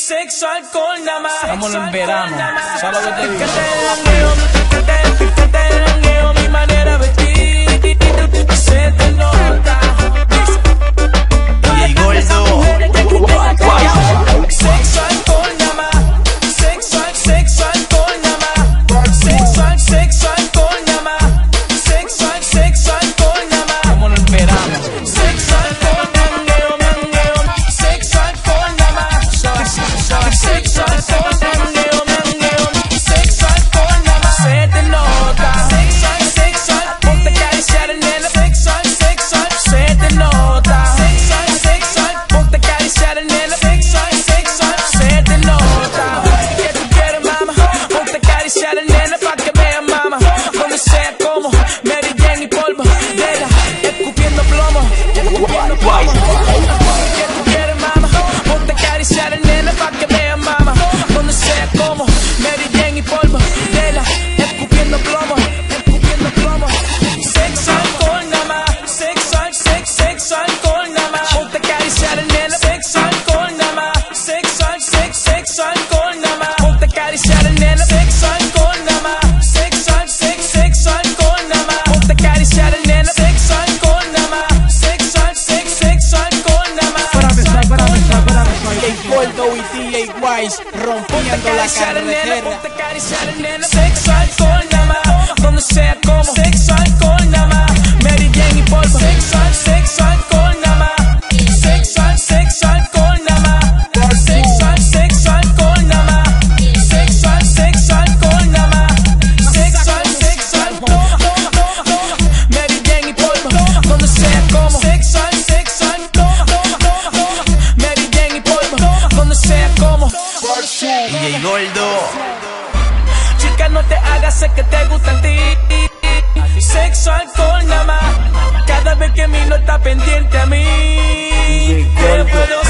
Sexo, alcohol, nada más. Estamos en verano, ¿sabes lo que te digo? Fíjate el jangueo, mi manera de vestir, se te nota. Y gordo. Sexo, alcohol, nada más. Sexo, alcohol, nada más. Sexo, alcohol, nada más. Sexo, alcohol, nada más. Estamos en verano. Sexo, alcohol, jangueo. Sexo, alcohol, nada más. Sexo, alcohol, jangueo. Sexo, alcohol, nada más. Se te nota. Sexo, ponte a acariciar el nene. Sexo, se te nota. Sexo, ponte a acariciar el nene. Sexo, se te nota. ¿Qué tú quieres, mama? Ponte a acariciar el nene pa' que veas, mama. Donde sea como Mary Jane y polvo. Nena, escupiendo plomo. ¿Qué tú quieres, mama? Ponte a acariciar el nene pa' que veas, mama. Donde sea como Mary Jane y polvo. Nena, escupiendo plomo. Sexo, alcohol, nada más. Sexo, alcohol, nada más. Ponte a acariciar el nene. Sexo, alcohol, nada más. Sexo, alcohol, nada más. Ponte a acariciar el nene. Sexo, alcohol, nada más. Sexo, alcohol, nada más. Ponte a acariciar el nene. Sexo, alcohol, nada más. Sexo, alcohol, nada más. Para DJ Gordo y DJ Wise rompiendo la carretera. Ponte a acariciar el nene. Sexo, alcohol, nada más. Donde sea como. Sexo, alcohol, nada más. Mary Jane y polvo. Sexo, alcohol, nada más. Sexo, alcohol, nada más. Sexo, alcohol, nada más. Sexo, alcohol, nada más. Sexo, alcohol. Mary Jane y polvo. Donde sea como. Sexo, Mary Jane y polvo. Donde sea como. DJ Gordo. Chica, no te hagas, sé que te gusta a ti. Sexo, alcohol, nada más. Cada vez que mi no está pendiente a mí. ¿Qué puedo